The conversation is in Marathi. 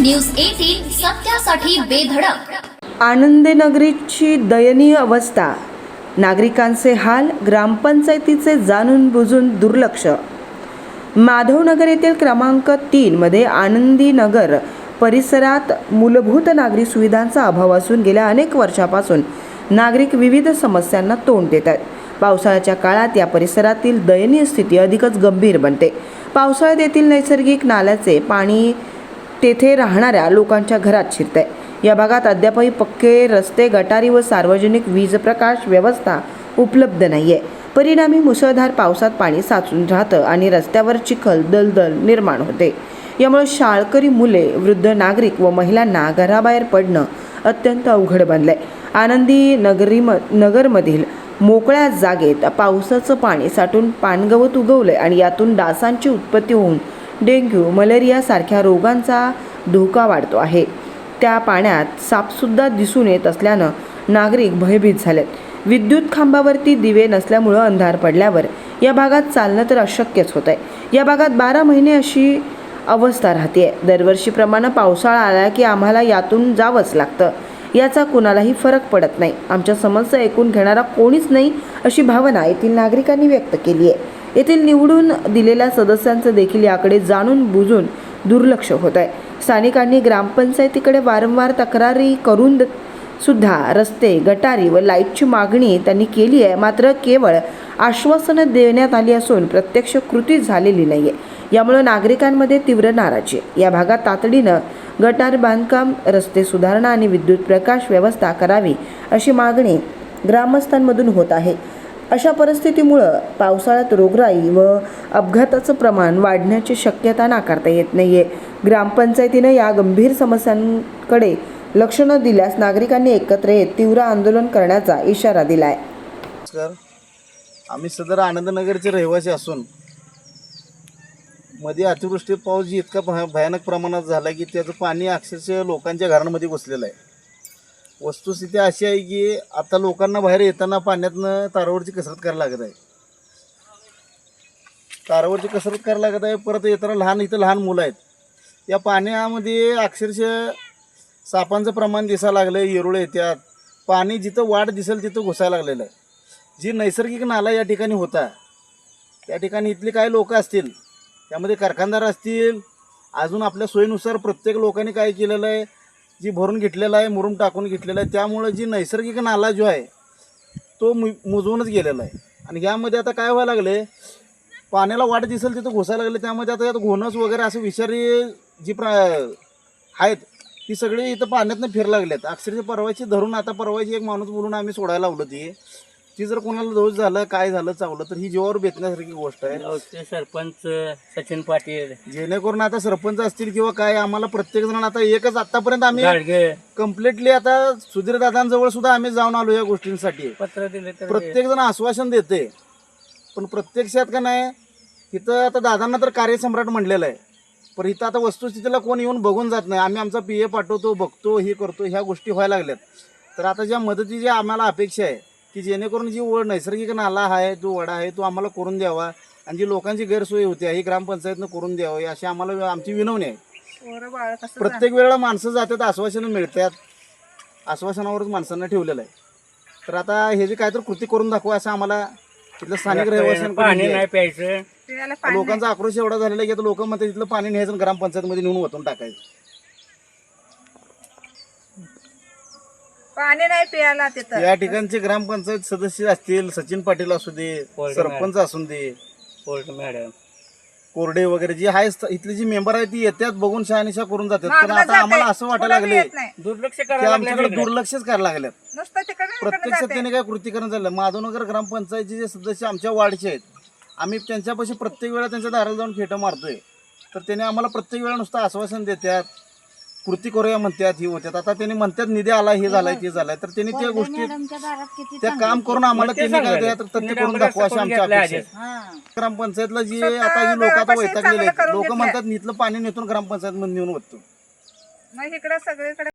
न्यूज 18 सत्यासाठी बेधडक। आनंदीनगरीची दयनीय अवस्था, नागरिकांचे हाल, ग्रामपंचायतीचे जाणून बुजून दुर्लक्ष। माधवनगर येथील क्रमांक 3 मध्ये आनंदीनगर परिसरात मूलभूत नागरी सुविधांचा अभाव असून गेल्या अनेक वर्षापासून नागरिक विविध समस्यांना तोंड देत आहेत। पावसाळ्याच्या काळात या परिसरातील दयनीय स्थिती अधिकच गंभीर बनते। पावसाळ्यात येथील नैसर्गिक नाल्याचे पाणी तेथे राहणाऱ्या लोकांच्या घरात शिरते। या भागात अद्यापही पक्के रस्ते, गटारी व सार्वजनिक वीज प्रकाश व्यवस्था उपलब्ध नाहीये। परिणामी मुसळधार पावसात पाणी साचून राहतं आणि रस्त्यावर चिखल, दलदल निर्माण होते। यामुळे शाळकरी मुले, वृद्ध नागरिक व महिलांना घराबाहेर पडणं अत्यंत अवघड बनलंय। आनंदी नगरमधील मोकळ्या जागेत पावसाचं पाणी साठून पानगवत उगवलंय आणि यातून डासांची उत्पत्ती होऊन डेंग्यू, मलेरिया सारख्या रोगांचा धोका वाढतो आहे। त्या पाण्यात सापसुद्धा दिसून येत असल्यानं नागरिक भयभीत झालेत। विद्युत खांबावरती दिवे नसल्यामुळे अंधार पडल्यावर या भागात चालणं तर अशक्यच होत आहे। या भागात 12 महिने अशी अवस्था राहते। दरवर्षीप्रमाणे पावसाळा आला की आम्हाला यातून जावंच लागतं। याचा कुणालाही फरक पडत नाही। आमच्या समस्या ऐकून घेणारा कोणीच नाही अशी भावना येथील नागरिकांनी व्यक्त केली आहे। येथील निवडून दिलेल्या सदस्यांचं देखील याकडे जाणून बुजून दुर्लक्ष होत आहे। स्थानिकांनी ग्रामपंचायतीकडे वारंवार तक्रारी करून सुद्धा रस्ते, गटारी व लाईटची मागणी त्यांनी केली आहे, मात्र केवळ आश्वासनं देण्यात आली असून प्रत्यक्ष कृती झालेली नाहीये। यामुळे नागरिकांमध्ये तीव्र नाराजी आहे। या भागात तातडीनं गटार बांधकाम, रस्ते सुधारणा आणि विद्युत प्रकाश व्यवस्था करावी अशी मागणी ग्रामस्थांमधून होत आहे। अशा परिस्थितीमुळे पावसाळ्यात रोगराई व अपघाताचं प्रमाण वाढण्याची शक्यता नाकारता येत नाहीये। ग्रामपंचायतीनं या गंभीर समस्यांकडे लक्ष न दिल्यास नागरिकांनी एकत्र येत तीव्र आंदोलन करण्याचा इशारा दिलाय। आम्ही सदर आनंदनगरचे रहिवासी असून मध्ये अतिवृष्टी पाऊस इतका भयानक प्रमाणात झाला की त्याचं पाणी अक्षरशः लोकांच्या घरांमध्ये घुसलेलं आहे। वस्तुस्थिती अशी आहे की आता लोकांना बाहेर येताना पाण्यातनं तारावरची कसरत करायला लागत आहे। परत येताना इथं लहान मुलं आहेत। या पाण्यामध्ये अक्षरशः सापांचं प्रमाण दिसायला लागलं आहे, येरुळे येतात, पाणी जिथं वाट दिसेल तिथं घुसायला लागलेलं आहे। जी नैसर्गिक नाला या ठिकाणी होता, त्या ठिकाणी इथले काही लोक असतील, त्यामध्ये कारखानदार असतील, अजून आपल्या सोयीनुसार प्रत्येक लोकांनी काय केलेलं आहे, जी भरून घेतलेला आहे, मुरुम टाकून घेतलेला आहे। त्यामुळे जी नैसर्गिक नाला जो आहे तो मुजवूनच गेलेला आहे। आणि यामध्ये आता काय व्हायला लागले, पाण्याला वाट दिसेल तिथं घुसायला लागले। त्यामध्ये आता यात घोणस वगैरे असं विषारी जी आहेत ती सगळी इथं पाण्यातनं फिरायला लागल्यात। अक्षरशः परवाची एक माणूस बोलून आम्ही सोडायला लावलं ती जर कोणाला दोष झालं, काय झालं, चावलं तर ही जीवावर बेतण्यासारखी गोष्ट आहे। सरपंच सचिन पाटील, जेणेकरून आता सरपंच असतील किंवा काय, आम्हाला प्रत्येक जण आता एकच आतापर्यंत आम्ही कम्प्लिटली आता सुधीर दादांजवळ सुद्धा आम्ही जाऊन आलो या गोष्टींसाठी। पत्र दिले तर प्रत्येक जण आश्वासन देते, पण प्रत्यक्षात का नाही, इथं आता दादांना तर कार्यसम्राट म्हणलेलं आहे, पण इथं आता वस्तुस्थितीला कोण येऊन बघून जात नाही। आम्ही आमचा PA पाठवतो, बघतो, हे करतो, ह्या गोष्टी व्हायला लागल्यात। तर आता ज्या मदतीची आम्हाला अपेक्षा आहे की जेणेकरून जी नैसर्गिक नाला आहे, जो वडा आहे, तो आम्हाला करून द्यावा आणि जी लोकांची गैरसोय होते ही ग्रामपंचायतनं करून द्यावी अशी आम्हाला आमची विनवणी आहे। प्रत्येक वेळेला माणसं जातात, आश्वासनं मिळतात, आश्वासनावरच माणसांना ठेवलेलं आहे। तर आता हे जे काय तर कृती करून दाखवा असं आम्हाला तिथलं स्थानिक पाणी नाही प्यायचं। लोकांचा आक्रोश एवढा झालेला आहे की लोक म्हणतात तिथलं पाणी न्यायचं ग्रामपंचायतमध्ये नेऊन वतून टाकायचं। पाणी नाही प्यायला तिथं। या ठिकाणचे ग्रामपंचायत सदस्य असतील, सचिन पाटील असू दे, सरपंच असू दे, मॅडम, कोरडे वगैरे जे आहे, इथले जी मेंबर आहेत ती येतात, बघून शहानिशा करून जातात। पण आता आम्हाला असं वाटायला लागले दुर्लक्ष की आमच्याकडे दुर्लक्षच करायला लागल्यात। नुसतं प्रत्यक्षात त्यांनी काय कृती करून झालं। माधवनगर ग्रामपंचायतचे जे सदस्य आमच्या वार्डचे आहेत, आम्ही त्यांच्यापाशी प्रत्येक वेळा त्यांच्या दाराला जाऊन फेटा मारतोय, तर त्याने आम्हाला प्रत्येक वेळा नुसतं आश्वासन देतात, कृती करूया म्हणतात, ही होत्यात। आता त्यांनी म्हणतात निधी आला, हे झालाय, ते झालाय, तर त्यांनी त्या गोष्टी त्या काम करून आम्हाला त्यांनी काय द्या तर तथ्य करून दाखवा अशी आमची अपेक्षा आहे। ग्रामपंचायतला जी आता ही लोक आता वैतागलेले आहेत, लोक म्हणतात इथलं पाणी नेतून ग्रामपंचायत मध्ये नेऊन वरतो। इकडे सगळीकडे